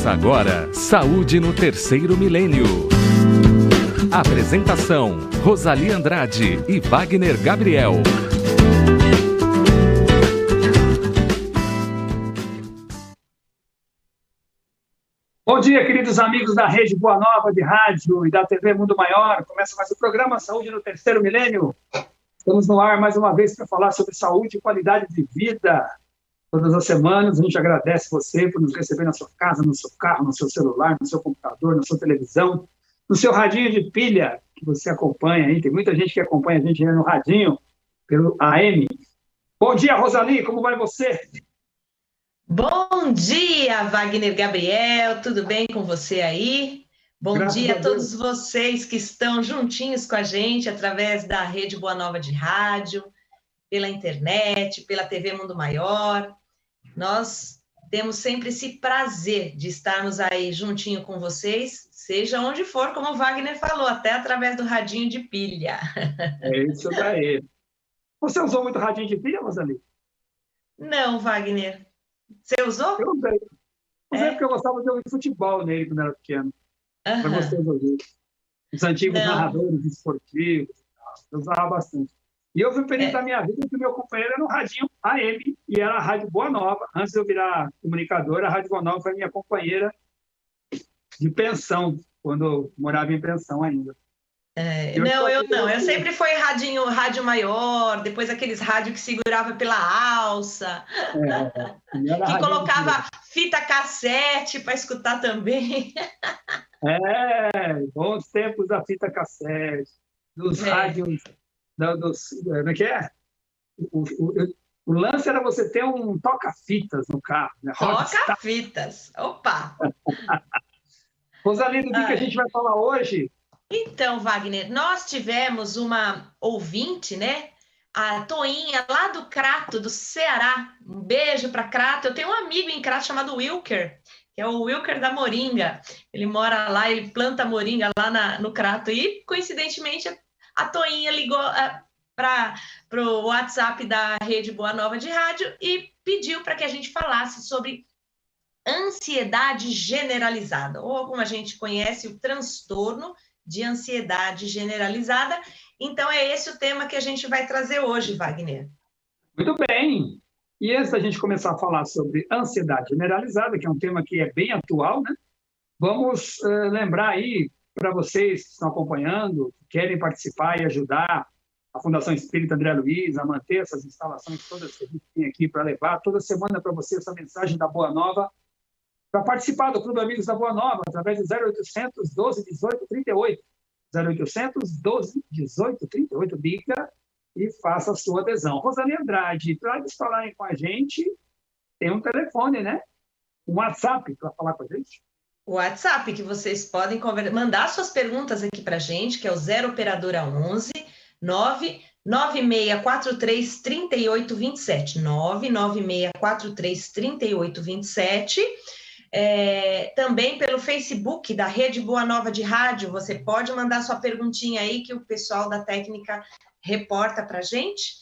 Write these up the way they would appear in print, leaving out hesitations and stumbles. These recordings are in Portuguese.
Começa agora Saúde no Terceiro Milênio. Apresentação: Rosali Andrade e Wagner Gabriel. Bom dia, queridos amigos da Rede Boa Nova de Rádio e da TV Mundo Maior. Começa mais o programa Saúde no Terceiro Milênio. Estamos no ar mais uma vez para falar sobre saúde e qualidade de vida. Todas as semanas a gente agradece você por nos receber na sua casa, no seu carro, no seu celular, no seu computador, na sua televisão, no seu radinho de pilha que você acompanha aí. Tem muita gente que acompanha a gente no radinho, pelo AM. Bom dia, Rosali, como vai você? Bom dia, Wagner Gabriel, tudo bem com você aí? Bom dia a todos vocês que estão juntinhos com a gente através da Rede Boa Nova de Rádio, pela internet, pela TV Mundo Maior. Nós temos sempre esse prazer de estarmos aí juntinho com vocês, seja onde for, como o Wagner falou, até através do radinho de pilha. É isso daí. Você usou muito radinho de pilha, Rosali? Não, Wagner. Você usou? Eu usei. Usei porque eu gostava de ouvir futebol nele quando era pequeno. Era gostoso de ouvir. Os antigos narradores esportivos, eu usava bastante. E houve um período da minha vida que o meu companheiro era no radinho AM e era a Rádio Boa Nova. Antes de eu virar comunicador, a Rádio Boa Nova foi minha companheira de pensão, quando eu morava em pensão ainda. Eu sempre fui rádio maior, depois aqueles rádios que segurava pela alça, que colocava fita cassete para escutar também. Bons tempos da fita cassete, dos rádios, como é que é? O lance era você ter um toca-fitas no carro. Né? Toca-fitas, opa! Rosali, do que a gente vai falar hoje? Então, Wagner, nós tivemos uma ouvinte, né? A Toinha, lá do Crato, do Ceará. Um beijo para Crato. Eu tenho um amigo em Crato chamado Wilker, que é o Wilker da Moringa. Ele mora lá, ele planta moringa lá no Crato. E, coincidentemente, a Toinha ligou para o WhatsApp da Rede Boa Nova de Rádio e pediu para que a gente falasse sobre ansiedade generalizada, ou como a gente conhece, o transtorno de ansiedade generalizada. Então, é esse o tema que a gente vai trazer hoje, Wagner. Muito bem. E antes da gente começar a falar sobre ansiedade generalizada, que é um tema que é bem atual, né? Vamos lembrar aí para vocês que estão acompanhando, que querem participar e ajudar a Fundação Espírita André Luiz a manter essas instalações todas que a gente tem aqui para levar toda semana para você essa mensagem da Boa Nova, para participar do Clube Amigos da Boa Nova, através do 0800 12 18 38. 0800 12 18 38. Liga e faça a sua adesão. Rosali Andrade, para eles falarem com a gente, tem um telefone, né? Um WhatsApp para falar com a gente. O WhatsApp que vocês podem mandar suas perguntas aqui para a gente, que é o 0 Operadora 11 99643 3827. 99643 3827. Também pelo Facebook da Rede Boa Nova de Rádio, você pode mandar sua perguntinha aí que o pessoal da técnica reporta para a gente.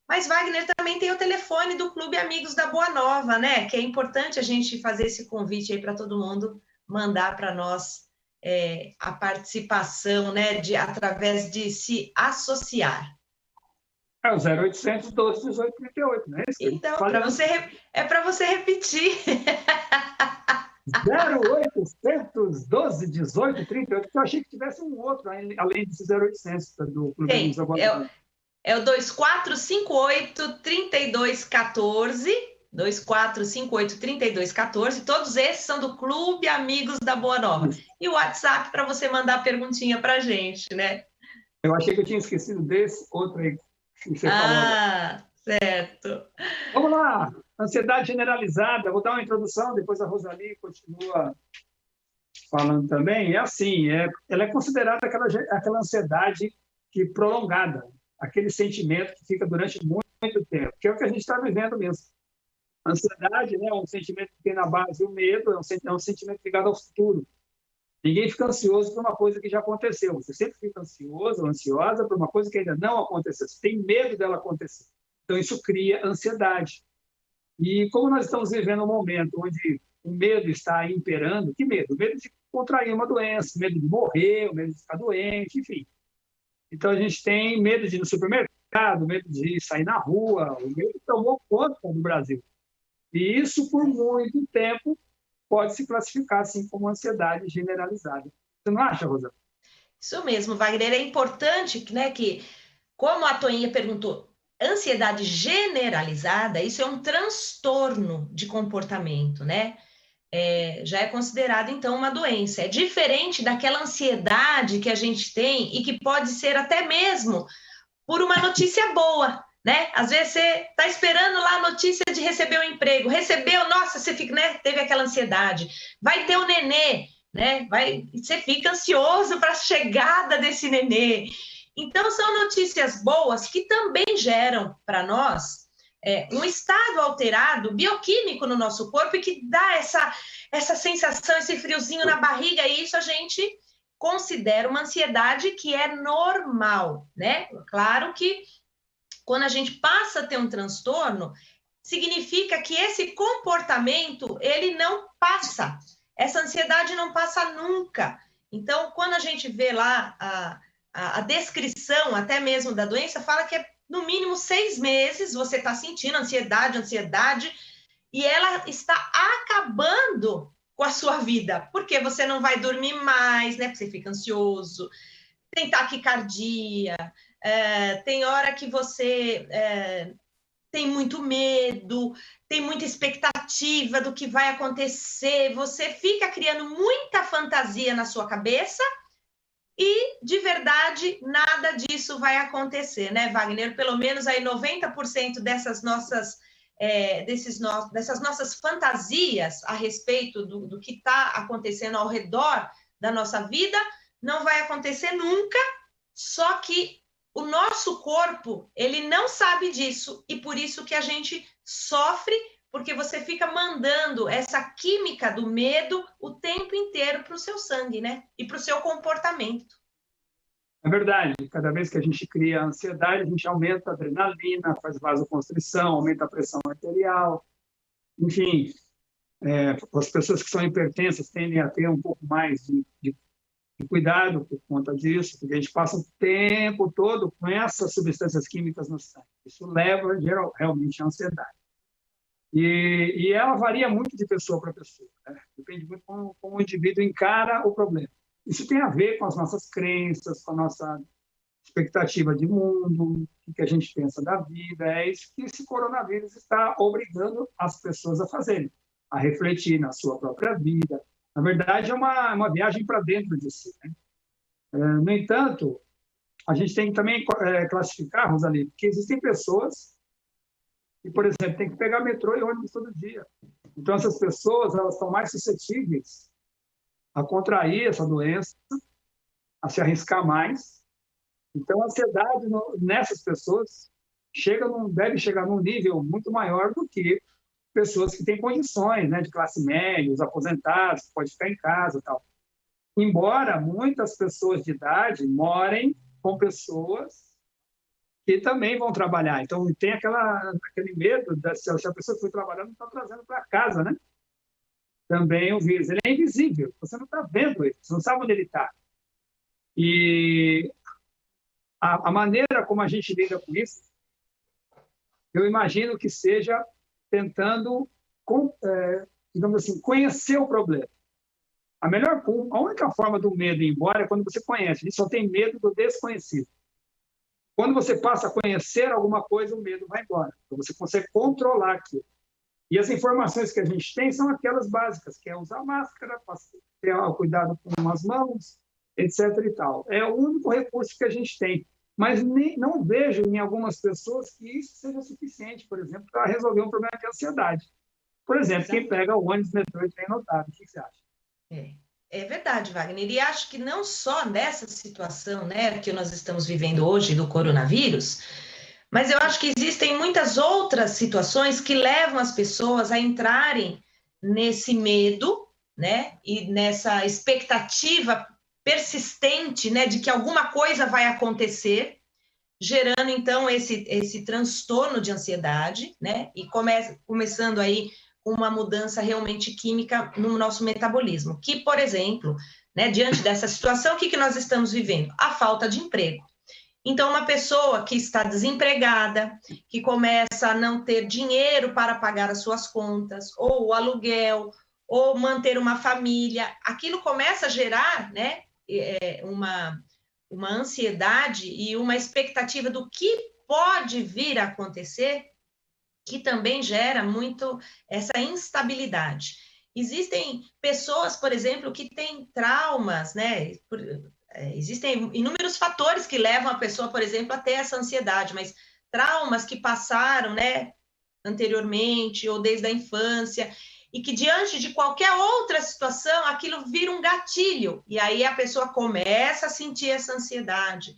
Mas, Wagner, também tem o telefone do Clube Amigos da Boa Nova, né? Que é importante a gente fazer esse convite aí para todo mundo mandar para nós a participação, né? Através de se associar. É o 0800 12 18 38, né? Então, para você repetir. 0800 12 18 38, porque eu achei que tivesse um outro, além desse 0800 do Clube Amigos da Boa Nova. É o 2458 3214, 2458 3214, todos esses são do Clube Amigos da Boa Nova. E o WhatsApp para você mandar perguntinha para a gente, né? Eu achei que eu tinha esquecido desse outro aí que você falou. Certo. Vamos lá, ansiedade generalizada. Vou dar uma introdução, depois a Rosali continua falando também. É assim, ela é considerada aquela ansiedade prolongada, aquele sentimento que fica durante muito tempo, que é o que a gente está vivendo mesmo. A ansiedade, né, é um sentimento que tem na base o medo, é um sentimento ligado ao futuro. Ninguém fica ansioso por uma coisa que já aconteceu. Você sempre fica ansioso ou ansiosa por uma coisa que ainda não aconteceu. Você tem medo dela acontecer. Então, isso cria ansiedade. E como nós estamos vivendo um momento onde o medo está imperando, que medo? O medo de contrair uma doença, medo de morrer, o medo de ficar doente, enfim. Então, a gente tem medo de ir no supermercado, medo de sair na rua, o medo tomou conta do Brasil. E isso, por muito tempo, pode se classificar assim como ansiedade generalizada. Você não acha, Rosana? Isso mesmo, Wagner. É importante, né, que, como a Toinha perguntou, ansiedade generalizada, isso é um transtorno de comportamento, né? Já é considerado, então, uma doença. É diferente daquela ansiedade que a gente tem e que pode ser até mesmo por uma notícia boa, né? Às vezes você está esperando lá a notícia de receber um emprego, recebeu, nossa, você fica, né? Teve aquela ansiedade. Vai ter o nenê, né? Você fica ansioso para a chegada desse nenê. Então, são notícias boas que também geram para nós um estado alterado, bioquímico no nosso corpo, e que dá essa sensação, esse friozinho na barriga, e isso a gente considera uma ansiedade que é normal, né? Claro que quando a gente passa a ter um transtorno, significa que esse comportamento, ele não passa. Essa ansiedade não passa nunca. Então, quando a gente vê lá a descrição, até mesmo da doença, fala que é no mínimo 6 meses você está sentindo ansiedade, e ela está acabando com a sua vida, porque você não vai dormir mais, né? Porque você fica ansioso, tem taquicardia, tem hora que você tem muito medo, tem muita expectativa do que vai acontecer, você fica criando muita fantasia na sua cabeça e, de verdade, nada disso vai acontecer, né, Wagner? Pelo menos aí 90% dessas nossas fantasias a respeito do que está acontecendo ao redor da nossa vida não vai acontecer nunca, só que o nosso corpo, ele não sabe disso, e por isso que a gente sofre, porque você fica mandando essa química do medo o tempo inteiro para o seu sangue, né? E para o seu comportamento. É verdade. Cada vez que a gente cria ansiedade, a gente aumenta a adrenalina, faz vasoconstrição, aumenta a pressão arterial. Enfim, as pessoas que são hipertensas tendem a ter um pouco mais de cuidado por conta disso, porque a gente passa o tempo todo com essas substâncias químicas no sangue. Isso leva realmente à ansiedade. E ela varia muito de pessoa para pessoa, né? Depende muito como o indivíduo encara o problema. Isso tem a ver com as nossas crenças, com a nossa expectativa de mundo, o que a gente pensa da vida. É isso que esse coronavírus está obrigando as pessoas a fazerem, a refletir na sua própria vida. Na verdade, é uma viagem para dentro de si, né? No entanto, a gente tem que também classificar, Rosalie, que existem pessoas que, por exemplo, tem que pegar metrô e ônibus todo dia. Então, essas pessoas elas estão mais suscetíveis a contrair essa doença, a se arriscar mais. Então, a ansiedade nessas pessoas deve chegar num nível muito maior do que pessoas que têm condições, né, de classe média, os aposentados, que podem ficar em casa e tal. Embora muitas pessoas de idade morem com pessoas que também vão trabalhar. Então, tem aquele medo, se a pessoa que foi trabalhando não está trazendo para casa, né? Também o vírus. Ele é invisível, você não está vendo ele, você não sabe onde ele está. E a maneira como a gente lida com isso, eu imagino que seja tentando, digamos assim, conhecer o problema. A única forma do medo ir embora é quando você conhece. A gente só tem medo do desconhecido. Quando você passa a conhecer alguma coisa, o medo vai embora. Então, você consegue controlar aquilo. E as informações que a gente tem são aquelas básicas, que é usar máscara, ter cuidado com as mãos, etc. e tal. É o único recurso que a gente tem. Mas não vejo em algumas pessoas que isso seja suficiente, por exemplo, para resolver um problema de ansiedade. Por exemplo, quem pega o ônibus, metrô e trem lotado. O que você acha? É verdade, Wagner. E acho que não só nessa situação, né, que nós estamos vivendo hoje do coronavírus, mas eu acho que existem muitas outras situações que levam as pessoas a entrarem nesse medo, né, e nessa expectativa persistente, né, de que alguma coisa vai acontecer, gerando então esse transtorno de ansiedade, né, e começando aí com uma mudança realmente química no nosso metabolismo. Que, por exemplo, né, diante dessa situação, o que nós estamos vivendo? A falta de emprego. Então, uma pessoa que está desempregada, que começa a não ter dinheiro para pagar as suas contas, ou o aluguel, ou manter uma família, aquilo começa a gerar, né, uma ansiedade e uma expectativa do que pode vir a acontecer, que também gera muito essa instabilidade. Existem pessoas, por exemplo, que têm traumas, né? Existem inúmeros fatores que levam a pessoa, por exemplo, a ter essa ansiedade, mas traumas que passaram, né, anteriormente ou desde a infância, e que diante de qualquer outra situação, aquilo vira um gatilho, e aí a pessoa começa a sentir essa ansiedade.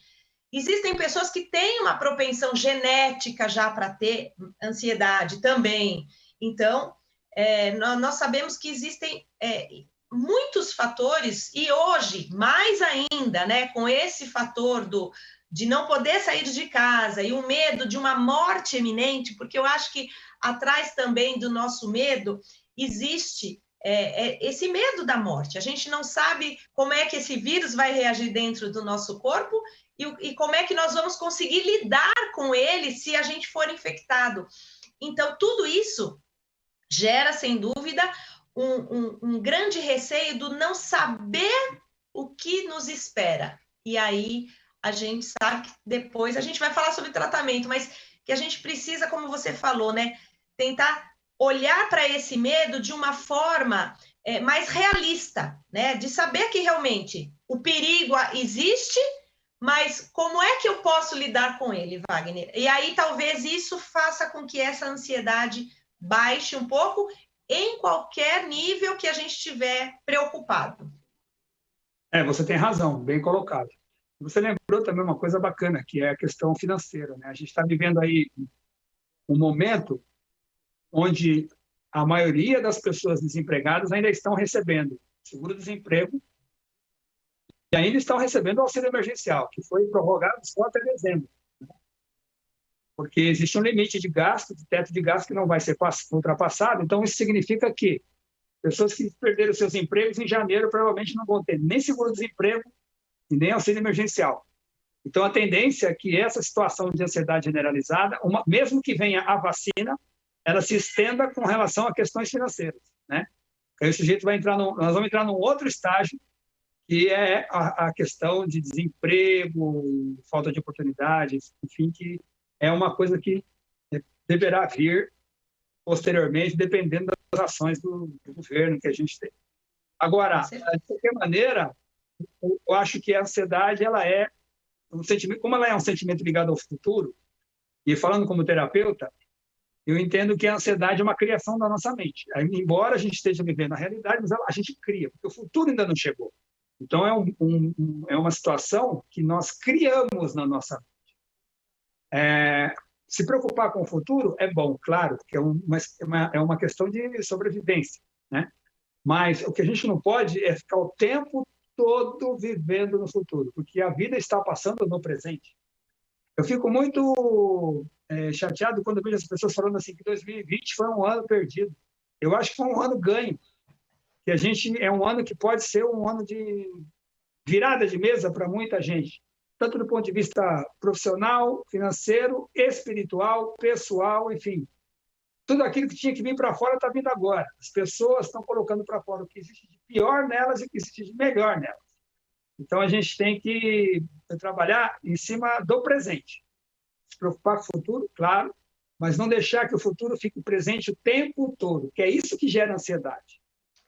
Existem pessoas que têm uma propensão genética já para ter ansiedade também. Então, nós sabemos que existem muitos fatores, e hoje, mais ainda, né, com esse fator de não poder sair de casa e o medo de uma morte iminente, porque eu acho que atrás também do nosso medo existe esse medo da morte. A gente não sabe como é que esse vírus vai reagir dentro do nosso corpo e como é que nós vamos conseguir lidar com ele se a gente for infectado. Então, tudo isso gera, sem dúvida, um grande receio do não saber o que nos espera. E aí, a gente sabe que depois, a gente vai falar sobre tratamento, mas que a gente precisa, como você falou, né, tentar olhar para esse medo de uma forma mais realista, né, de saber que realmente o perigo existe, mas como é que eu posso lidar com ele, Wagner? E aí talvez isso faça com que essa ansiedade baixe um pouco em qualquer nível que a gente estiver preocupado. Você tem razão, bem colocado. Você lembrou também uma coisa bacana, que é a questão financeira, né? A gente está vivendo aí um momento onde a maioria das pessoas desempregadas ainda estão recebendo seguro-desemprego e ainda estão recebendo o auxílio emergencial, que foi prorrogado só até dezembro. Porque existe um limite de gasto, de teto de gasto que não vai ser ultrapassado. Então, isso significa que pessoas que perderam seus empregos em janeiro provavelmente não vão ter nem seguro-desemprego e nem auxílio emergencial. Então, a tendência é que essa situação de ansiedade generalizada, mesmo que venha a vacina, ela se estenda com relação a questões financeiras, né? Aí o sujeito vai entrar nós vamos entrar num outro estágio, que é a questão de desemprego, falta de oportunidades, enfim, que é uma coisa que deverá vir posteriormente, dependendo das ações do governo que a gente tem. Agora, de qualquer maneira, eu acho que a ansiedade, ela é um sentimento, como ela é um sentimento ligado ao futuro, e falando como terapeuta, eu entendo que a ansiedade é uma criação da nossa mente. Embora a gente esteja vivendo a realidade, mas a gente cria, porque o futuro ainda não chegou. Então, é uma situação que nós criamos na nossa mente. Se preocupar com o futuro é bom, claro, porque é uma questão de sobrevivência, né? Mas o que a gente não pode é ficar o tempo todo vivendo no futuro, porque a vida está passando no presente. Eu fico muito chateado quando vejo as pessoas falando assim que 2020 foi um ano perdido. Eu acho que foi um ano ganho, que a gente é um ano que pode ser um ano de virada de mesa para muita gente, tanto do ponto de vista profissional, financeiro, espiritual, pessoal, enfim. Tudo aquilo que tinha que vir para fora está vindo agora. As pessoas estão colocando para fora o que existe de pior nelas e o que existe de melhor nelas. Então, a gente tem que trabalhar em cima do presente. Se preocupar com o futuro, claro, mas não deixar que o futuro fique presente o tempo todo, que é isso que gera ansiedade.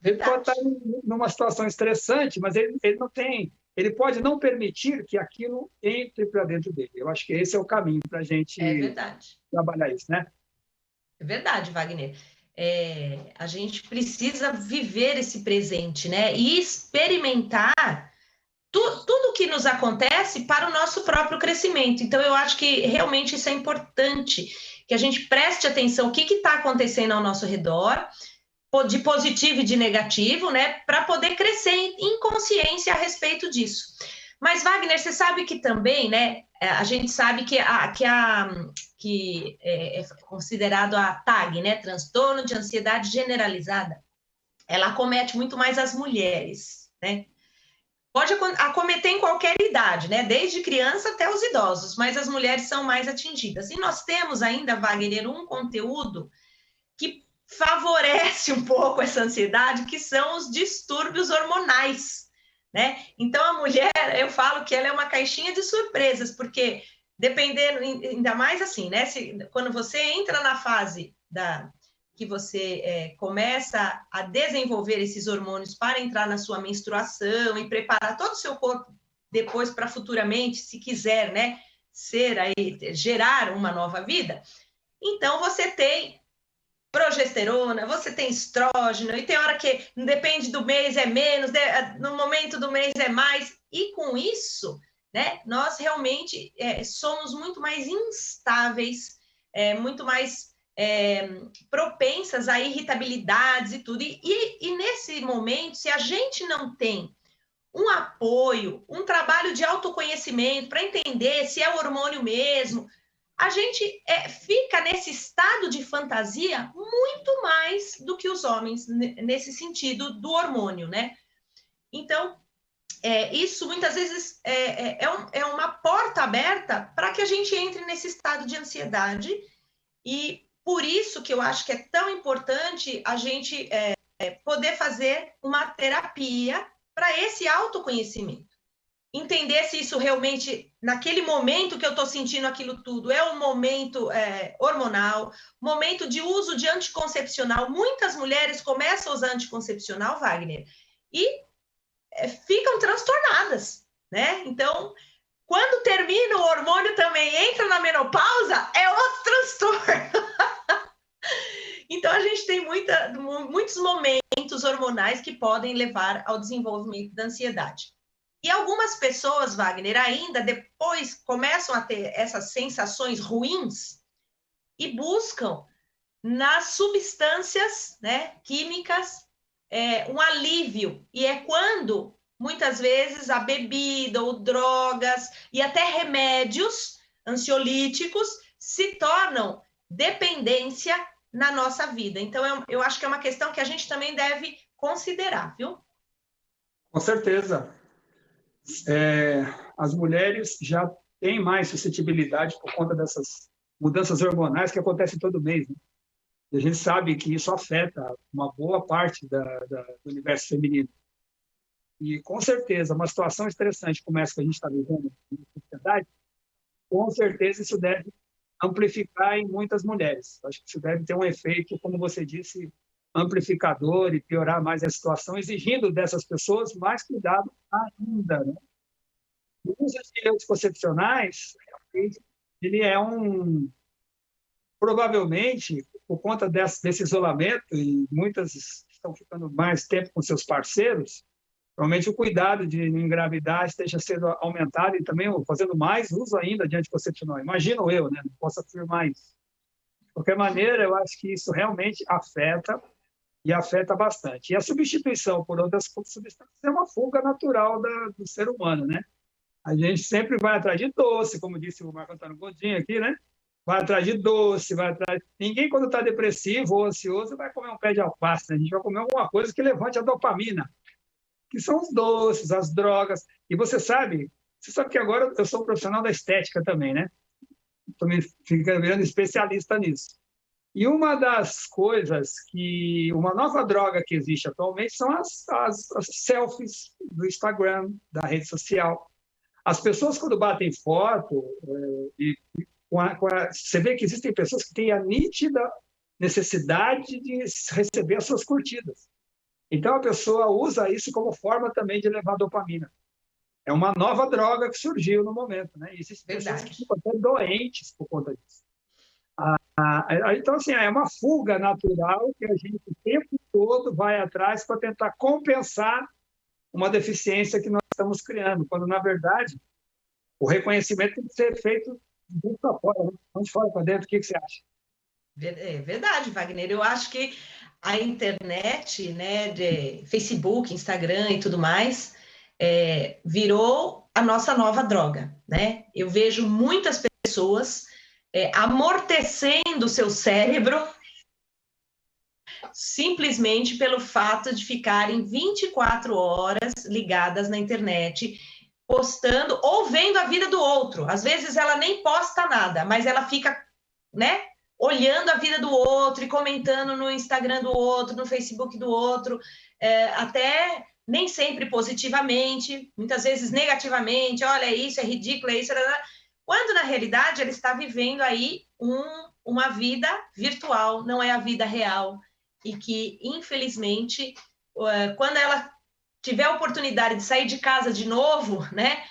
Ele pode estar numa situação estressante, mas ele pode não permitir que aquilo entre para dentro dele. Eu acho que esse é o caminho para a gente trabalhar isso, né? É verdade, Wagner. A gente precisa viver esse presente, né? E experimentar tudo que nos acontece para o nosso próprio crescimento. Então, eu acho que realmente isso é importante, que a gente preste atenção o que está acontecendo ao nosso redor, de positivo e de negativo, né, para poder crescer em consciência a respeito disso. Mas, Wagner, você sabe que também, né? A gente sabe que é considerado a TAG, né? Transtorno de ansiedade generalizada. Ela acomete muito mais as mulheres, né? Pode acometer em qualquer idade, né? Desde criança até os idosos, mas as mulheres são mais atingidas. E nós temos ainda, Wagner, um conteúdo que favorece um pouco essa ansiedade, que são os distúrbios hormonais, né? Então, a mulher, eu falo que ela é uma caixinha de surpresas, porque dependendo, ainda mais assim, né? Quando você entra na fase que você começa a desenvolver esses hormônios para entrar na sua menstruação e preparar todo o seu corpo depois para futuramente, se quiser, né, gerar uma nova vida, então você tem progesterona, você tem estrógeno, e tem hora que depende do mês é menos, no momento do mês é mais, e com isso, né, nós realmente somos muito mais instáveis, muito mais propensas a irritabilidades e tudo. E nesse momento, se a gente não tem um apoio, um trabalho de autoconhecimento para entender se é o hormônio mesmo, a gente fica nesse estado de fantasia muito mais do que os homens, nesse sentido do hormônio, né? Então, isso muitas vezes é uma porta aberta para que a gente entre nesse estado de ansiedade, e por isso que eu acho que é tão importante a gente poder fazer uma terapia para esse autoconhecimento. Entender se isso realmente, naquele momento que eu estou sentindo aquilo tudo, é um momento hormonal, momento de uso de anticoncepcional. Muitas mulheres começam a usar anticoncepcional, Wagner, e ficam transtornadas, né? Então, quando termina o hormônio também entra na menopausa, é outro transtorno. Então, a gente tem muitos momentos hormonais que podem levar ao desenvolvimento da ansiedade. E algumas pessoas, Wagner, ainda depois começam a ter essas sensações ruins e buscam nas substâncias, né, químicas um alívio. E é quando, muitas vezes, a bebida ou drogas e até remédios ansiolíticos se tornam dependência na nossa vida. Então, eu acho que é uma questão que a gente também deve considerar, viu? Com certeza. As mulheres já têm mais suscetibilidade por conta dessas mudanças hormonais que acontecem todo mês, né? E a gente sabe que isso afeta uma boa parte do universo feminino. E, com certeza, uma situação estressante como essa que a gente está vivendo na sociedade, com certeza isso deve amplificar em muitas mulheres. Acho que isso deve ter um efeito, como você disse, amplificador e piorar mais a situação, exigindo dessas pessoas mais cuidado ainda, né? O uso de anticoncepcionais, ele é provavelmente, por conta desse isolamento, e muitas estão ficando mais tempo com seus parceiros, provavelmente o cuidado de engravidar esteja sendo aumentado e também fazendo mais uso ainda de anticoncepcional. Imagino eu, né? Não posso afirmar isso. De qualquer maneira, eu acho que isso realmente afeta e afeta bastante. E a substituição por outras substâncias é uma fuga natural do ser humano, né? A gente sempre vai atrás de doce, como disse o Marco Antônio Godinho aqui, né? Vai atrás de doce, vai atrás... Ninguém, quando está depressivo ou ansioso, vai comer um pé de alface, né? A gente vai comer alguma coisa que levante a dopamina, que são os doces, as drogas. E você sabe que agora eu sou um profissional da estética também, né? Estou me virando especialista nisso. E uma das coisas uma nova droga que existe atualmente são as selfies do Instagram, da rede social. As pessoas, quando batem foto, você vê que existem pessoas que têm a nítida necessidade de receber as suas curtidas. Então, a pessoa usa isso como forma também de levar dopamina. É uma nova droga que surgiu no momento, né? E existem pessoas que ficam até doentes por conta disso. Então, assim, é uma fuga natural que a gente o tempo todo vai atrás para tentar compensar uma deficiência que nós estamos criando, quando, na verdade, o reconhecimento tem que ser feito de dentro para fora, né? Não de fora para dentro. O que você acha? É verdade, Wagner. Eu acho que a internet, né, de Facebook, Instagram e tudo mais, virou a nossa nova droga, né? Eu vejo muitas pessoas amortecendo o seu cérebro simplesmente pelo fato de ficarem 24 horas ligadas na internet, postando ou vendo a vida do outro. Às vezes ela nem posta nada, mas ela fica, né, olhando a vida do outro e comentando no Instagram do outro, no Facebook do outro, até nem sempre positivamente, muitas vezes negativamente. Olha, isso é ridículo, é isso, quando na realidade ela está vivendo aí uma vida virtual, não é a vida real. E que, infelizmente, quando ela tiver a oportunidade de sair de casa de novo, né,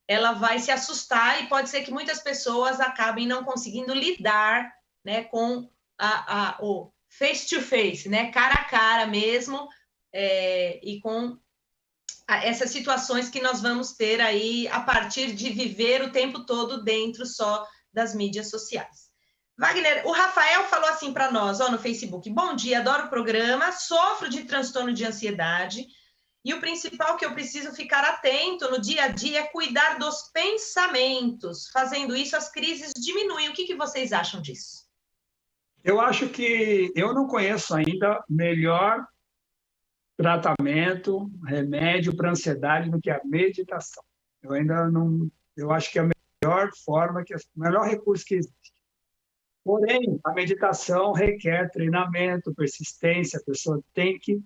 ela vai se assustar e pode ser que muitas pessoas acabem não conseguindo lidar, né, com o face-to-face, né, cara a cara mesmo, e com essas situações que nós vamos ter aí a partir de viver o tempo todo dentro só das mídias sociais. Wagner, o Rafael falou assim para nós, no Facebook: bom dia, adoro o programa, sofro de transtorno de ansiedade e o principal que eu preciso ficar atento no dia a dia é cuidar dos pensamentos. Fazendo isso, as crises diminuem. O que vocês acham disso? Eu acho que eu não conheço ainda melhor tratamento, remédio para ansiedade do que a meditação. Eu ainda não, eu acho que é a melhor forma, o melhor recurso que existe. Porém, a meditação requer treinamento, persistência, a pessoa tem que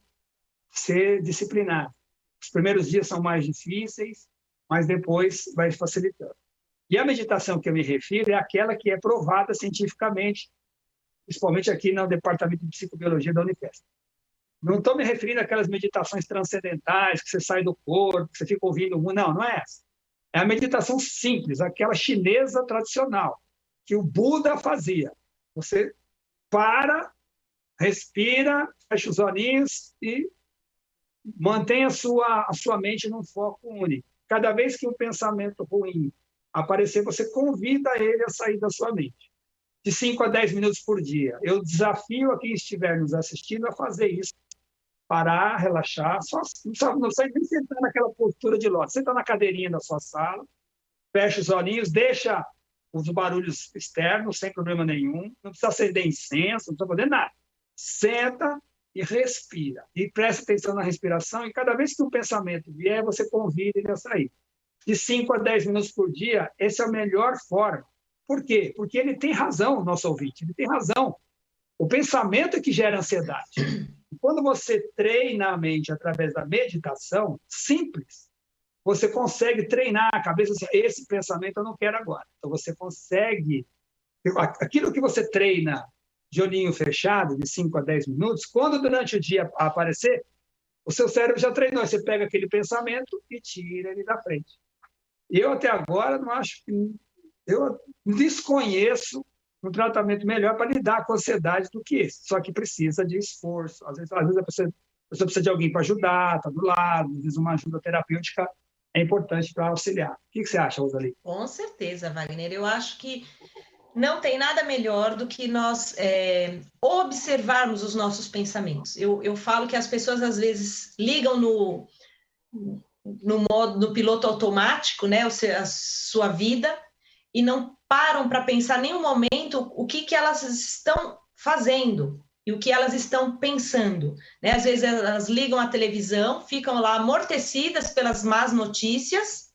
ser disciplinada. Os primeiros dias são mais difíceis, mas depois vai facilitando. E a meditação que eu me refiro é aquela que é provada cientificamente, principalmente aqui no Departamento de Psicobiologia da Unifesp. Não estou me referindo àquelas meditações transcendentais, que você sai do corpo, que você fica ouvindo. Não é essa. É a meditação simples, aquela chinesa tradicional, que o Buda fazia. Você para, respira, fecha os olhinhos e mantém a sua mente num foco único. Cada vez que um pensamento ruim aparecer, você convida ele a sair da sua mente. De 5 a 10 minutos por dia. Eu desafio a quem estiver nos assistindo a fazer isso. Parar, relaxar, não precisa nem sentar naquela postura de lótus. Senta na cadeirinha da sua sala, fecha os olhinhos, deixa os barulhos externos, sem problema nenhum, não precisa acender incenso, não precisa fazer nada. Senta e respira. E preste atenção na respiração, e cada vez que um pensamento vier, você convida ele a sair. De 5 a 10 minutos por dia, essa é a melhor forma. Por quê? Porque ele tem razão, o nosso ouvinte, ele tem razão. O pensamento é que gera ansiedade. Quando você treina a mente através da meditação, simples, você consegue treinar a cabeça, esse pensamento eu não quero agora. Então, você consegue, aquilo que você treina de olhinho fechado, de 5 a 10 minutos, quando durante o dia aparecer, o seu cérebro já treinou, você pega aquele pensamento e tira ele da frente. Eu, até agora, não acho que... Eu desconheço um tratamento melhor para lidar com a ansiedade do que esse. Só que precisa de esforço. Às vezes a pessoa precisa de alguém para ajudar, está do lado, às vezes uma ajuda terapêutica é importante para auxiliar. O que você acha, Rosalie? Com certeza, Wagner. Eu acho que não tem nada melhor do que nós observarmos os nossos pensamentos. Eu falo que as pessoas, às vezes, ligam no piloto automático, né, a sua vida, e não param para pensar em nenhum momento o que elas estão fazendo e o que elas estão pensando. Né? Às vezes elas ligam a televisão, ficam lá amortecidas pelas más notícias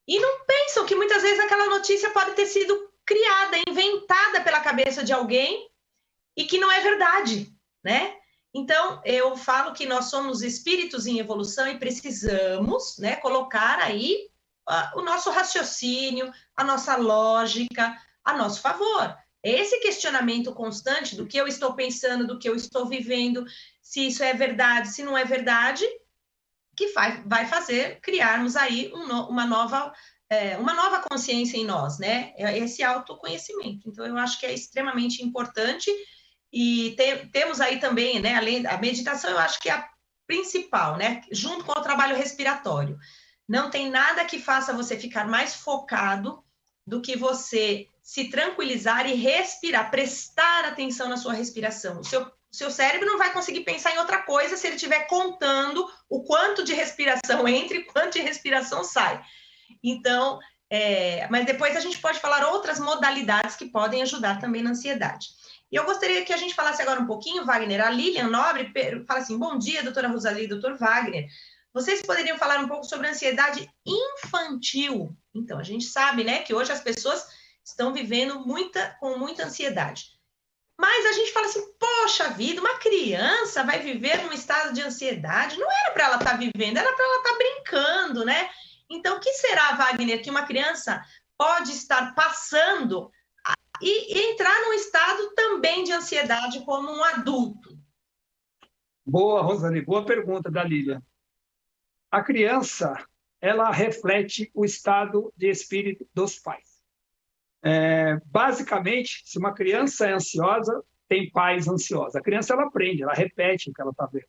e não pensam que muitas vezes aquela notícia pode ter sido criada, inventada pela cabeça de alguém e que não é verdade, né? Então, eu falo que nós somos espíritos em evolução e precisamos, né, colocar aí o nosso raciocínio, a nossa lógica a nosso favor. Esse questionamento constante do que eu estou pensando, do que eu estou vivendo, se isso é verdade, se não é verdade, que vai fazer criarmos aí uma nova consciência em nós, né? Esse autoconhecimento. Então, eu acho que é extremamente importante e temos aí também, né, além da meditação, eu acho que é a principal, né? Junto com o trabalho respiratório. Não tem nada que faça você ficar mais focado do que você se tranquilizar e respirar, prestar atenção na sua respiração. O seu cérebro não vai conseguir pensar em outra coisa se ele estiver contando o quanto de respiração entra e quanto de respiração sai. Então, mas depois a gente pode falar outras modalidades que podem ajudar também na ansiedade. E eu gostaria que a gente falasse agora um pouquinho, Wagner. A Lilian Nobre fala assim: bom dia, doutora Rosalie e doutor Wagner. Vocês poderiam falar um pouco sobre a ansiedade infantil? Então, a gente sabe, né, que hoje as pessoas estão vivendo com muita ansiedade. Mas a gente fala assim, poxa vida, uma criança vai viver num estado de ansiedade? Não era para ela estar vivendo, era para ela estar brincando, né? Então, o que será, Wagner, que uma criança pode estar passando e entrar num estado também de ansiedade como um adulto? Boa, Rosane, boa pergunta da Lília. A criança, ela reflete o estado de espírito dos pais. Basicamente, se uma criança é ansiosa, tem pais ansiosos. A criança, ela aprende, ela repete o que ela está vendo.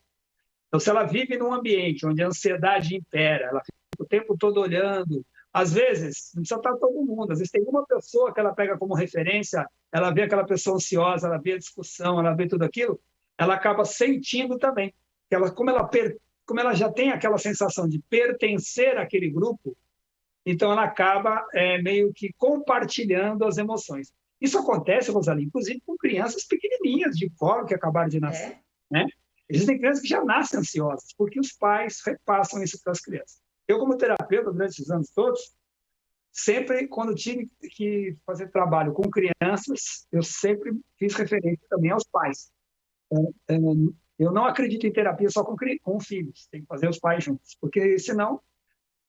Então, se ela vive num ambiente onde a ansiedade impera, ela fica o tempo todo olhando, às vezes, não precisa estar todo mundo, às vezes tem uma pessoa que ela pega como referência, ela vê aquela pessoa ansiosa, ela vê a discussão, ela vê tudo aquilo, ela acaba sentindo também. Como ela já tem aquela sensação de pertencer àquele grupo, então ela acaba meio que compartilhando as emoções. Isso acontece, Rosalie, inclusive com crianças pequenininhas de colo que acabaram de nascer. Né? Existem crianças que já nascem ansiosas, porque os pais repassam isso para as crianças. Eu, como terapeuta, durante esses anos todos, sempre, quando tive que fazer trabalho com crianças, eu sempre fiz referência também aos pais. Eu não acredito em terapia só com filhos, tem que fazer os pais juntos, porque senão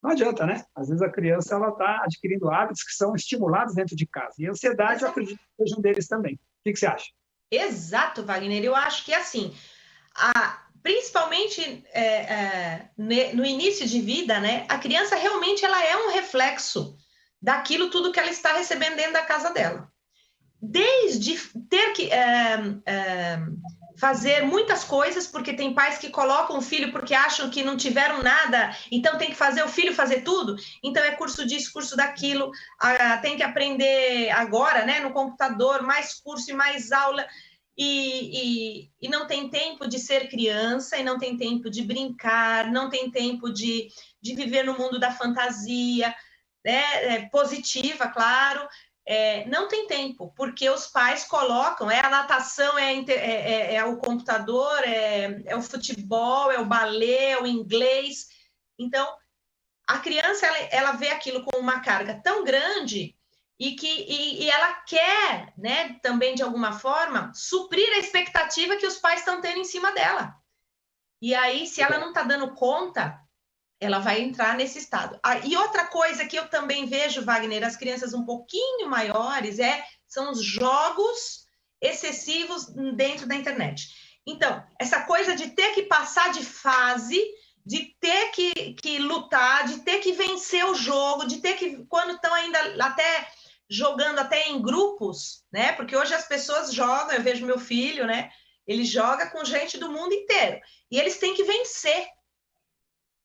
não adianta, né? Às vezes a criança está adquirindo hábitos que são estimulados dentro de casa. E a ansiedade, eu acredito que seja um deles também. O que você acha? Exato, Wagner. Eu acho que, assim, principalmente no início de vida, né? A criança realmente ela é um reflexo daquilo tudo que ela está recebendo dentro da casa dela. Desde ter que fazer muitas coisas, porque tem pais que colocam o filho porque acham que não tiveram nada, então tem que fazer o filho fazer tudo, então é curso disso, curso daquilo, tem que aprender agora, né, no computador, mais curso e mais aula, e não tem tempo de ser criança, e não tem tempo de brincar, não tem tempo de viver no mundo da fantasia, né, positiva, claro. Não tem tempo, porque os pais colocam, a natação, o computador, é o futebol, é o balé, é o inglês. Então, a criança, ela vê aquilo com uma carga tão grande e ela quer, né, também, de alguma forma, suprir a expectativa que os pais estão tendo em cima dela. E aí, se ela não está dando conta, ela vai entrar nesse estado. E outra coisa que eu também vejo, Wagner, as crianças um pouquinho maiores, são os jogos excessivos dentro da internet. Então, essa coisa de ter que passar de fase, de ter que lutar, de ter que vencer o jogo, de ter que, quando estão ainda até jogando até em grupos, né? Porque hoje as pessoas jogam, eu vejo meu filho, né? Ele joga com gente do mundo inteiro. E eles têm que vencer.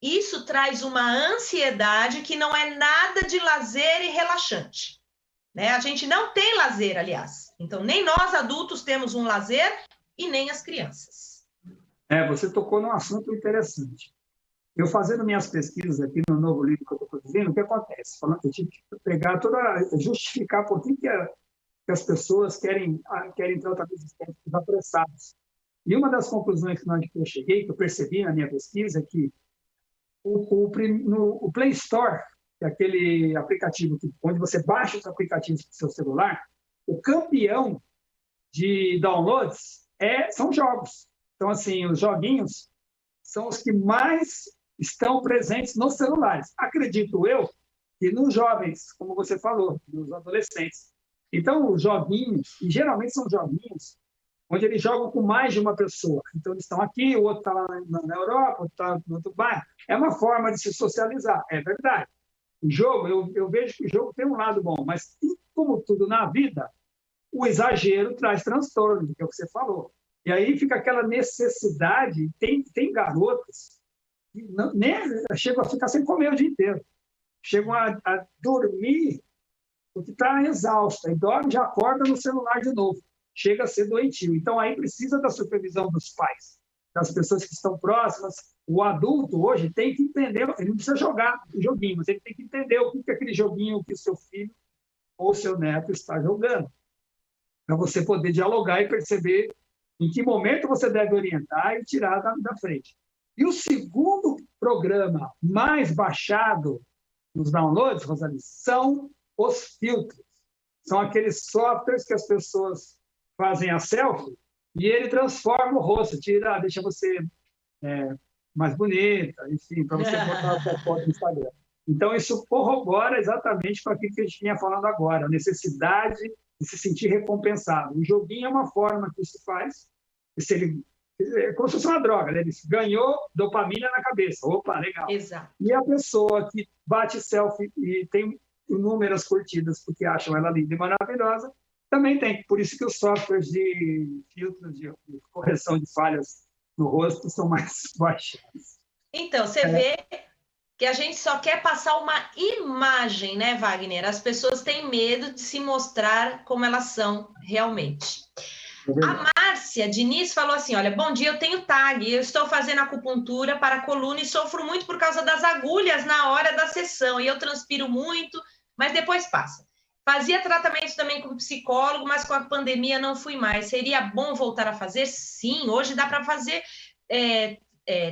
Isso traz uma ansiedade que não é nada de lazer e relaxante. Né? A gente não tem lazer, aliás. Então, nem nós adultos temos um lazer e nem as crianças. Você tocou num assunto interessante. Eu fazendo minhas pesquisas aqui no novo livro que eu estou produzindo, o que acontece? Eu tive que justificar por que as pessoas querem tratamentos estéticos apressados. E uma das conclusões que eu cheguei, que eu percebi na minha pesquisa, é que o Play Store, que é aquele aplicativo onde você baixa os aplicativos do seu celular, o campeão de downloads são jogos. Então, assim, os joguinhos são os que mais estão presentes nos celulares. Acredito eu que nos jovens, como você falou, nos adolescentes. Então, os joguinhos, e geralmente são joguinhos onde eles jogam com mais de uma pessoa. Então, eles estão aqui, o outro está lá na Europa, o outro está no outro bairro. É uma forma de se socializar, é verdade. O jogo, eu vejo que o jogo tem um lado bom, mas, como tudo na vida, o exagero traz transtorno, que é o que você falou. E aí fica aquela necessidade, tem garotas que chegam a ficar sem comer o dia inteiro. Chegam a dormir porque está exausta, e dorme e já acorda no celular de novo. Chega a ser doentio. Então, aí precisa da supervisão dos pais. das pessoas que estão próximas. O adulto hoje tem que entender, ele não precisa jogar o joguinho, mas ele tem que entender o que é aquele joguinho que o seu filho ou seu neto está jogando, para você poder dialogar e perceber em que momento você deve orientar e tirar da frente. E o segundo programa mais baixado nos downloads, Rosali, são os filtros. São aqueles softwares que as pessoas fazem a selfie e ele transforma o rosto, deixa você mais bonita, enfim, para você botar a sua foto no Instagram. Então, isso corrobora exatamente com aquilo que a gente vinha falando agora, a necessidade de se sentir recompensado. O joguinho é uma forma que isso faz, é como se fosse uma droga, né? Ele ganhou dopamina na cabeça. Opa, legal. Exato. E a pessoa que bate selfie e tem inúmeras curtidas porque acham ela linda e maravilhosa, também tem. Por isso que os softwares de filtros de correção de falhas no rosto são mais baixados. Então, você vê que a gente só quer passar uma imagem, né, Wagner? As pessoas têm medo de se mostrar como elas são realmente. A Márcia Diniz falou assim, olha, bom dia, eu tenho TAG, eu estou fazendo acupuntura para a coluna e sofro muito por causa das agulhas na hora da sessão, e eu transpiro muito, mas depois passa. Fazia tratamento também com psicólogo, mas com a pandemia não fui mais. Seria bom voltar a fazer? Sim, hoje dá para fazer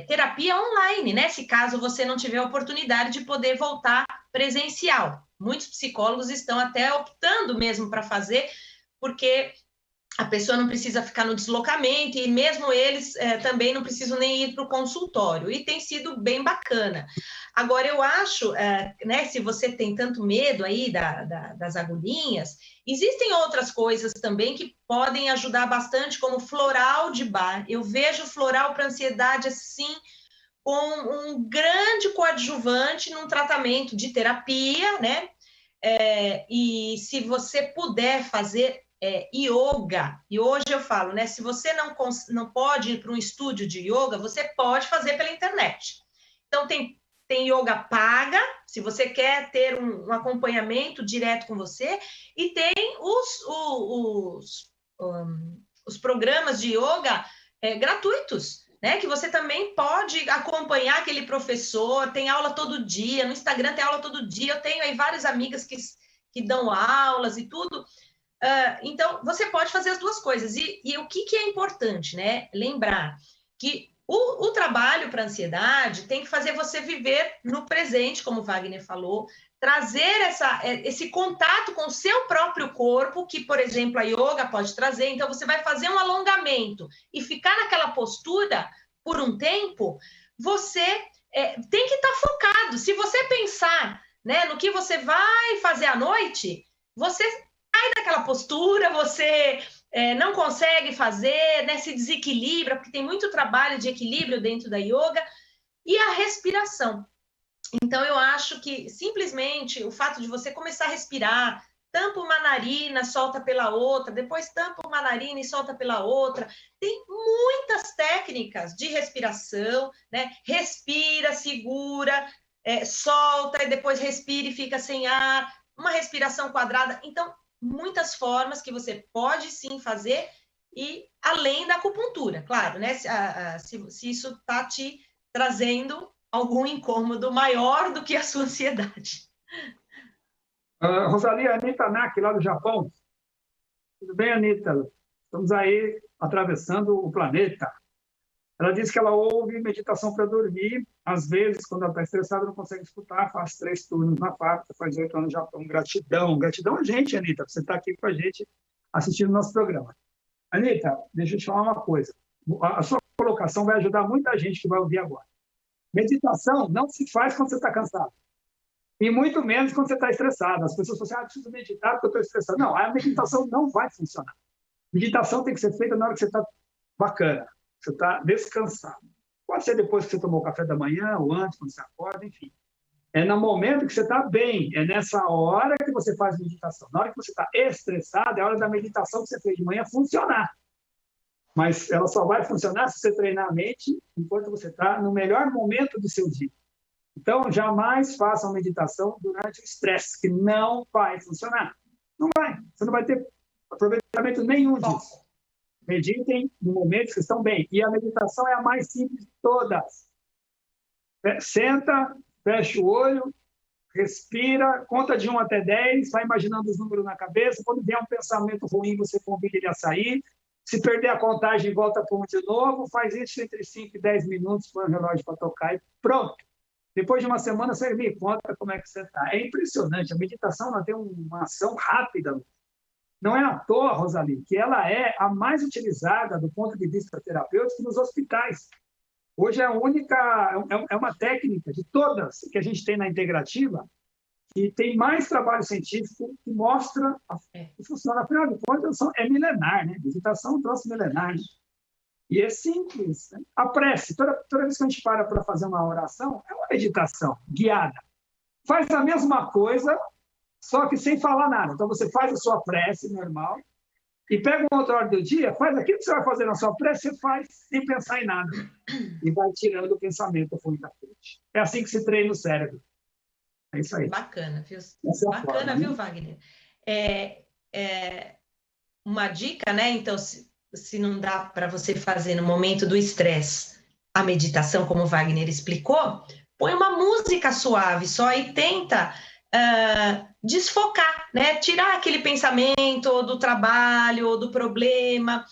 terapia online, né? Se caso você não tiver a oportunidade de poder voltar presencial. Muitos psicólogos estão até optando mesmo para fazer, porque a pessoa não precisa ficar no deslocamento e mesmo eles também não precisam nem ir para o consultório. E tem sido bem bacana. Agora, eu acho, né, se você tem tanto medo aí das agulhinhas, existem outras coisas também que podem ajudar bastante, como floral de bar. Eu vejo floral para ansiedade, assim, com um grande coadjuvante num tratamento de terapia, né? E se você puder fazer yoga, e hoje eu falo, né? Se você não pode ir para um estúdio de yoga, você pode fazer pela internet. Então, tem yoga paga, se você quer ter um acompanhamento direto com você, e tem os programas de yoga gratuitos, né? Que você também pode acompanhar aquele professor, tem aula todo dia, no Instagram tem aula todo dia, eu tenho aí várias amigas que dão aulas e tudo. Então, você pode fazer as duas coisas. E o que é importante, né? Lembrar que o trabalho para a ansiedade tem que fazer você viver no presente, como o Wagner falou, trazer esse contato com o seu próprio corpo, que, por exemplo, a yoga pode trazer. Então, você vai fazer um alongamento e ficar naquela postura por um tempo, você tem que estar focado. Se você pensar, né, no que você vai fazer à noite, você sai daquela postura, você não consegue fazer, né, se desequilibra, porque tem muito trabalho de equilíbrio dentro da yoga, e a respiração. Então, eu acho que simplesmente o fato de você começar a respirar, tampa uma narina, solta pela outra, depois tampa uma narina e solta pela outra. Tem muitas técnicas de respiração, né? Respira, segura, solta, e depois respira e fica sem ar, uma respiração quadrada. Então, muitas formas que você pode sim fazer, e além da acupuntura, claro, né? Se isso está te trazendo algum incômodo maior do que a sua ansiedade. Rosalia, Anitta Nak, lá do Japão. Tudo bem, Anitta? Estamos aí atravessando o planeta. Ela disse que ela ouve meditação para dormir. Às vezes, quando ela está estressada, não consegue escutar. Faz 3 turnos na fábrica, faz 8 anos no Japão. Gratidão. Gratidão a gente, Anitta, por você estar aqui com a gente assistindo o nosso programa. Anitta, deixa eu te falar uma coisa. A sua colocação vai ajudar muita gente que vai ouvir agora. Meditação não se faz quando você está cansado. E muito menos quando você está estressado. As pessoas falam assim, preciso meditar porque eu estou estressado. Não, a meditação não vai funcionar. Meditação tem que ser feita na hora que você está bacana, você está descansado. Pode ser depois que você tomou o café da manhã, ou antes, quando você acorda, enfim. É no momento que você está bem, é nessa hora que você faz meditação. Na hora que você está estressado, é a hora da meditação que você fez de manhã funcionar. Mas ela só vai funcionar se você treinar a mente enquanto você está no melhor momento do seu dia. Então, jamais façam meditação durante o estresse, que não vai funcionar. Não vai. Você não vai ter aproveitamento nenhum disso. Meditem em momentos que estão bem. E a meditação é a mais simples de todas. Senta, fecha o olho, respira, conta de 1 até 10, vai imaginando os números na cabeça. Quando vier um pensamento ruim, você convida ele a sair. Se perder a contagem, volta para um de novo. Faz isso entre 5 e 10 minutos, põe o relógio para tocar e pronto. Depois de uma semana, você me conta como é que você está. É impressionante. A meditação ela tem uma ação rápida. Não é à toa, Rosalie, que ela é a mais utilizada do ponto de vista terapêutico nos hospitais. Hoje é a única, é uma técnica de todas que a gente tem na integrativa que tem mais trabalho científico que mostra que funciona. Afinal de contas, é milenar, né? Meditação é um troço milenar, né? E é simples. Né? A prece, toda vez que a gente para fazer uma oração, é uma meditação guiada. Faz a mesma coisa, só que sem falar nada. Então, você faz a sua prece normal e pega uma outra hora do dia, faz aquilo que você vai fazer na sua prece, você faz sem pensar em nada. E vai tirando o pensamento ruim da frente. É assim que se treina o cérebro. É isso aí. Bacana, viu? Bacana, forma, viu, Wagner? Uma dica, né? Então, se não dá para você fazer no momento do estresse a meditação, como o Wagner explicou, põe uma música suave só e tenta desfocar, né? Tirar aquele pensamento do trabalho ou do problema.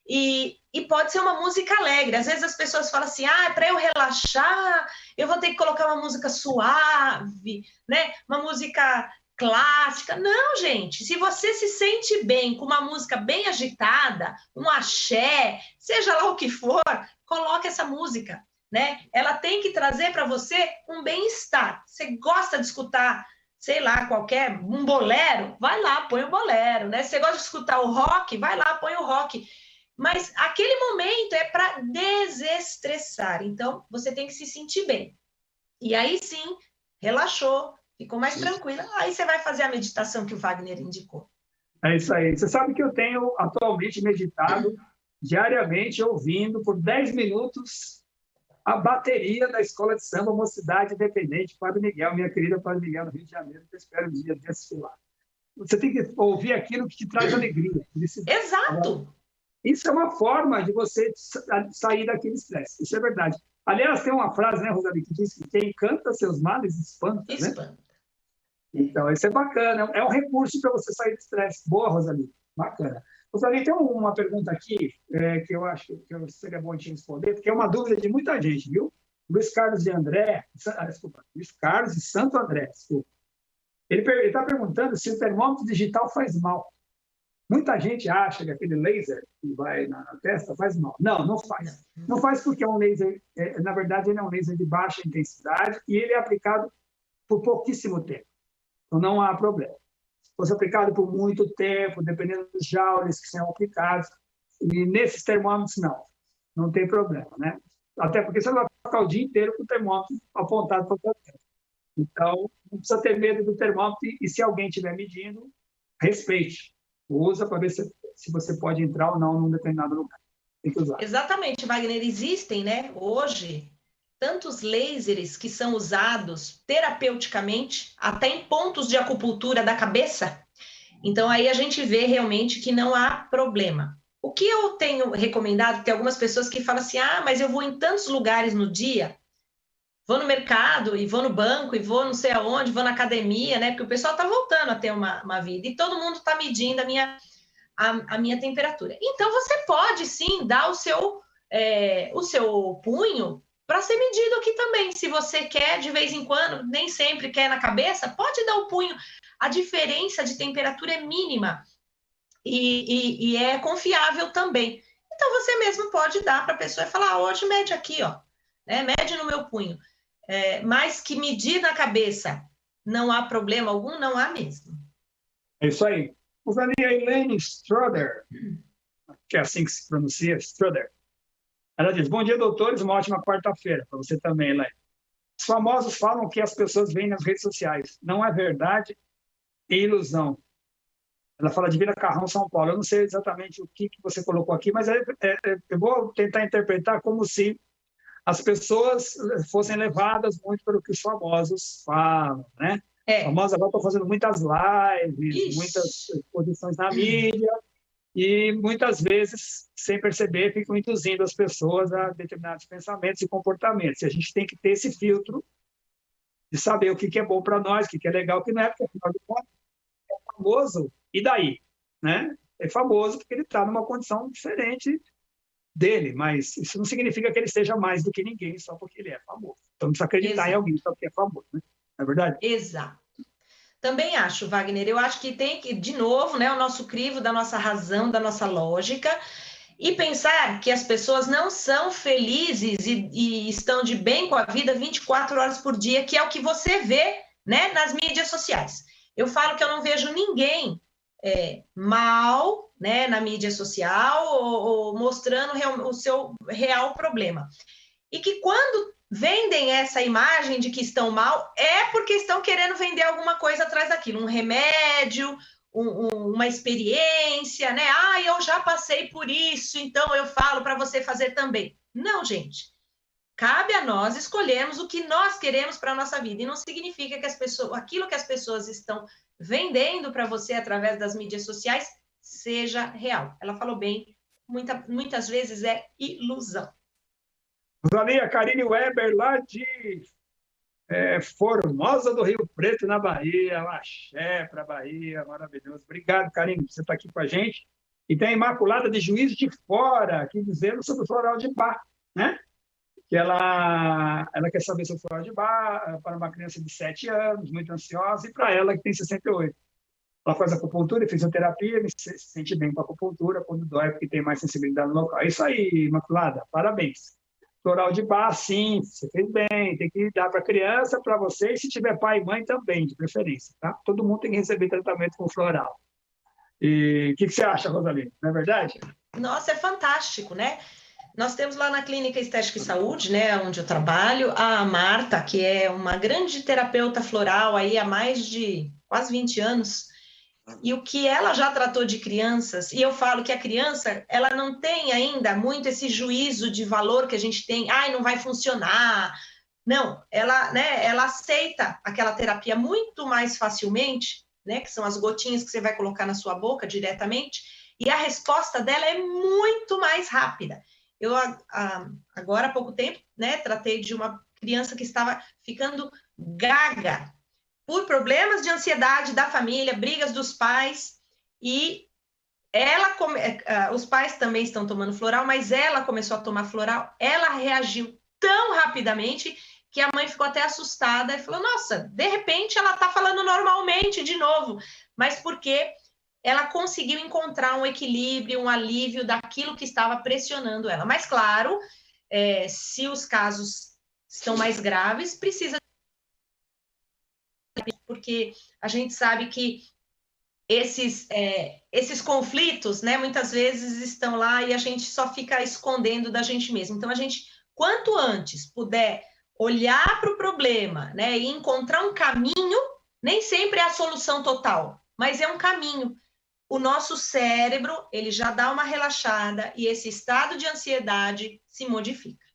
E pode ser uma música alegre. Às vezes as pessoas falam assim, para eu relaxar, eu vou ter que colocar uma música suave, né? Uma música clássica. Não, gente, se você se sente bem com uma música bem agitada, um axé, seja lá o que for, coloque essa música, né? Ela tem que trazer para você um bem-estar. Você gosta de escutar, sei lá, um bolero? Vai lá, põe o bolero, né? Você gosta de escutar o rock? Vai lá, põe o rock. Mas aquele momento é para desestressar. Então, você tem que se sentir bem. E aí sim, relaxou, ficou mais tranquila. Aí você vai fazer a meditação que o Wagner indicou. É isso aí. Você sabe que eu tenho atualmente meditado diariamente, ouvindo por 10 minutos a bateria da Escola de Samba Mocidade Independente, Padre Miguel, minha querida Padre Miguel, no Rio de Janeiro, que eu espero um dia desse lá. Você tem que ouvir aquilo que te traz alegria. Exato! Isso é uma forma de você sair daquele estresse. Isso é verdade. Aliás, tem uma frase, né, Rosalie, que diz que quem canta seus males espanta, né? Então, isso é bacana. É um recurso para você sair do estresse. Boa, Rosalie. Bacana. Rosalie, tem uma pergunta aqui que eu acho que seria bom te responder, porque é uma dúvida de muita gente, viu? Luiz Carlos de Santo André, desculpa. Ele está perguntando se o termômetro digital faz mal. Muita gente acha que aquele laser que vai na testa faz mal. Não, não faz. Não faz porque é um laser, na verdade, ele é um laser de baixa intensidade e ele é aplicado por pouquíssimo tempo. Então, não há problema. Se fosse aplicado por muito tempo, dependendo dos joules que são aplicados, e nesses termômetros, não tem problema, né? Até porque você vai ficar o dia inteiro com o termômetro apontado para o testa. Então, não precisa ter medo do termômetro e se alguém estiver medindo, respeite. Usa para ver se você pode entrar ou não num determinado lugar. Tem que usar. Exatamente, Wagner. Existem, né, hoje, tantos lasers que são usados terapeuticamente, até em pontos de acupuntura da cabeça. Então, aí a gente vê realmente que não há problema. O que eu tenho recomendado, tem algumas pessoas que falam assim, mas eu vou em tantos lugares no dia, vou no mercado, e vou no banco, e vou não sei aonde, vou na academia, né? Porque o pessoal está voltando a ter uma vida, e todo mundo está medindo a minha temperatura. Então, você pode, sim, dar o seu punho para ser medido aqui também. Se você quer, de vez em quando, nem sempre quer na cabeça, pode dar o punho. A diferença de temperatura é mínima e é confiável também. Então, você mesmo pode dar para a pessoa e falar, hoje mede aqui, ó, né? Mede no meu punho. Mas que medir na cabeça não há problema algum, não há mesmo. É isso aí. Usaria a Elaine Stroder, que é assim que se pronuncia, Stroder. Ela diz, bom dia, doutores, uma ótima quarta-feira. Para você também, Elaine. Os famosos falam que as pessoas veem nas redes sociais. Não é verdade e ilusão. Ela fala de Vila Carrão, São Paulo. Eu não sei exatamente o que você colocou aqui, mas eu vou tentar interpretar como se as pessoas fossem levadas muito pelo que os famosos falam, né? Os famosos agora estão fazendo muitas lives, muitas exposições na mídia, e muitas vezes, sem perceber, ficam induzindo as pessoas a determinados pensamentos e comportamentos. E a gente tem que ter esse filtro de saber o que é bom para nós, o que é legal, o que não é, porque afinal de contas é famoso, e daí? Né? É famoso porque ele está numa condição diferente dele, mas isso não significa que ele seja mais do que ninguém só porque ele é famoso. Então não precisa acreditar em alguém só porque é famoso, né? Não é verdade? Exato. Também acho, Wagner, eu acho que tem que, de novo, né, o nosso crivo da nossa razão, da nossa lógica, e pensar que as pessoas não são felizes e estão de bem com a vida 24 horas por dia, que é o que você vê, né, nas mídias sociais. Eu falo que eu não vejo ninguém mal, né, na mídia social ou mostrando o seu real problema. E que quando vendem essa imagem de que estão mal, é porque estão querendo vender alguma coisa atrás daquilo, um remédio, uma experiência, né? Ah, eu já passei por isso, então eu falo para você fazer também. Não, gente. Cabe a nós escolhermos o que nós queremos para a nossa vida. E não significa que aquilo que as pessoas estão vendendo para você através das mídias sociais seja real. Ela falou bem, muitas vezes é ilusão. Rosalia, Karine Weber, lá de Formosa do Rio Preto, na Bahia. Axé para a Bahia, maravilhoso. Obrigado, Karine, por você estar aqui com a gente. E tem a Imaculada de Juiz de Fora, aqui dizendo sobre o floral de Bach, né? Que ela quer saber sobre o floral de Bach para uma criança de 7 anos, muito ansiosa, e para ela que tem 68. Ela faz acupuntura e fisioterapia, se sente bem com a acupuntura, quando dói, porque tem mais sensibilidade no local. É isso aí, Imaculada, parabéns. Floral de Bach, sim, você fez bem, tem que dar para a criança, para você, e se tiver pai e mãe também, de preferência, tá? Todo mundo tem que receber tratamento com floral. E o que você acha, Rosalie? Não é verdade? Nossa, é fantástico, né? Nós temos lá na Clínica Estética e Saúde, né, onde eu trabalho, a Marta, que é uma grande terapeuta floral aí há mais de quase 20 anos, e o que ela já tratou de crianças, e eu falo que a criança, ela não tem ainda muito esse juízo de valor que a gente tem, ai, não vai funcionar. Não, ela, né, ela aceita aquela terapia muito mais facilmente, né, que são as gotinhas que você vai colocar na sua boca diretamente, e a resposta dela é muito mais rápida. Eu, agora há pouco tempo, né, tratei de uma criança que estava ficando gaga por problemas de ansiedade da família, brigas dos pais, e os pais também estão tomando floral, mas ela começou a tomar floral, ela reagiu tão rapidamente que a mãe ficou até assustada e falou, nossa, de repente ela está falando normalmente de novo, mas porque ela conseguiu encontrar um equilíbrio, um alívio daquilo que estava pressionando ela. Mas, claro, se os casos estão mais graves, precisa, porque a gente sabe que esses conflitos, né, muitas vezes estão lá e a gente só fica escondendo da gente mesmo. Então, a gente, quanto antes puder olhar para o problema, né, e encontrar um caminho, nem sempre é a solução total, mas é um caminho. O nosso cérebro, ele já dá uma relaxada e esse estado de ansiedade se modifica.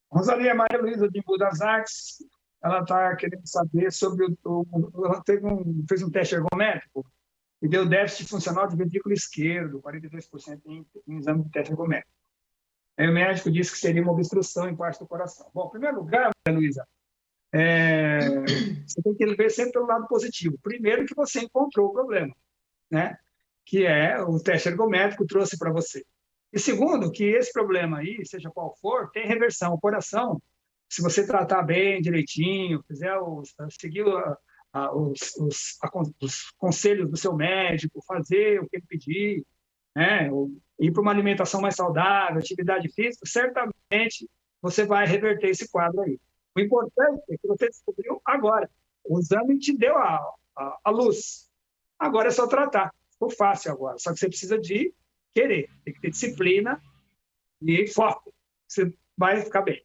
Rosalia Maria Luísa de Budas Artes, ela está querendo saber sobre ela fez um teste ergométrico e deu déficit funcional de ventrículo esquerdo, 42% em exame de teste ergométrico. Aí o médico disse que seria uma obstrução em parte do coração. Bom, em primeiro lugar, Maria Luísa, você tem que ver sempre pelo lado positivo. Primeiro que você encontrou o problema, né? Que é o teste ergométrico trouxe para você. E segundo, que esse problema aí, seja qual for, tem reversão. O coração, se você tratar bem, direitinho, seguir os conselhos do seu médico, fazer o que ele pedir, né? Ir para uma alimentação mais saudável, atividade física, certamente você vai reverter esse quadro aí. O importante é que você descobriu agora. O exame te deu a luz. Agora é só tratar. Ficou fácil agora. Só que você precisa de querer. Tem que ter disciplina e foco. Você vai ficar bem.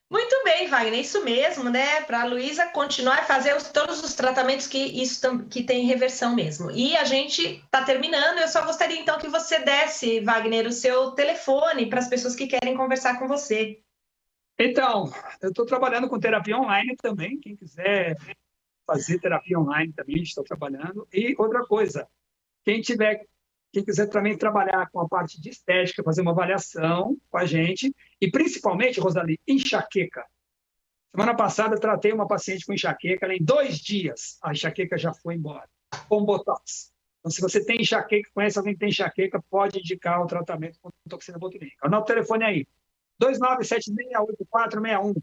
Muito bem, Wagner, isso mesmo, né? Para a Luísa continuar a fazer todos os tratamentos que tem reversão mesmo. E a gente está terminando, eu só gostaria então que você desse, Wagner, o seu telefone para as pessoas que querem conversar com você. Então, eu estou trabalhando com terapia online também. Quem quiser fazer terapia online também, estou trabalhando. E outra coisa, quem tiver quem quiser também trabalhar com a parte de estética, fazer uma avaliação com a gente, e principalmente, Rosali, enxaqueca. Semana passada, eu tratei uma paciente com enxaqueca, ela, em 2 dias, a enxaqueca já foi embora, com Botox. Então, se você tem enxaqueca, conhece alguém que tem enxaqueca, pode indicar o tratamento com toxina botulínica. Anota o telefone aí, 29768461.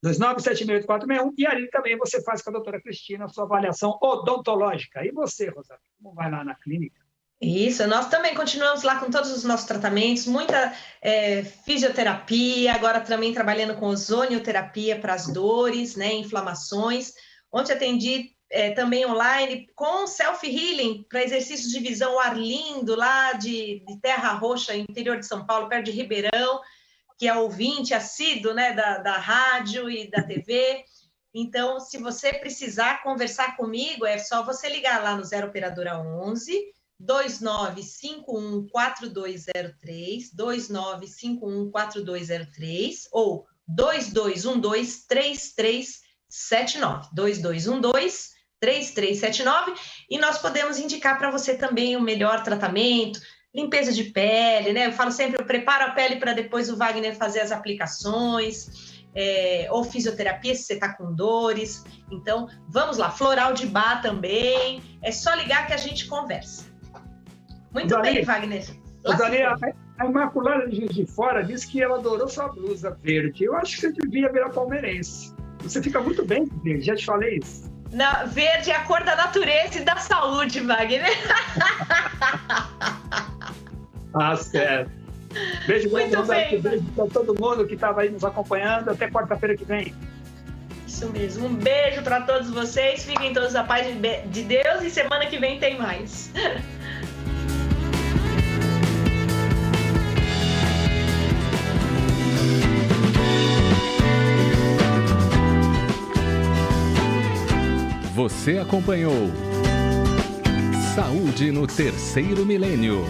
29768461. E ali também você faz com a doutora Cristina a sua avaliação odontológica. E você, Rosali, como vai lá na clínica? Isso, nós também continuamos lá com todos os nossos tratamentos, muita fisioterapia, agora também trabalhando com ozonioterapia para as dores, né, inflamações. Ontem atendi também online com self-healing para exercícios de visão ao ar lindo, lá de Terra Roxa, interior de São Paulo, perto de Ribeirão, que é ouvinte assíduo, né, da rádio e da TV. Então, se você precisar conversar comigo, é só você ligar lá no 0 Operadora 11 29514203, 29514203 ou 2212-3379, 2212-3379, e nós podemos indicar para você também o melhor tratamento, limpeza de pele, né? Eu falo sempre, eu preparo a pele para depois o Wagner fazer as aplicações, ou fisioterapia se você está com dores. Então, vamos lá, floral de bar também, é só ligar que a gente conversa. Muito Dani, bem, Wagner. Dani, a Imaculada de Juiz de Fora disse que ela adorou sua blusa verde. Eu acho que você devia virar palmeirense. Você fica muito bem com verde, já te falei isso. Não, verde é a cor da natureza e da saúde, Wagner. Certo. Beijo grande, beijo para todo mundo que estava aí nos acompanhando. Até quarta-feira que vem. Isso mesmo. Um beijo para todos vocês. Fiquem todos na paz de Deus e semana que vem tem mais. Você acompanhou Saúde no Terceiro Milênio.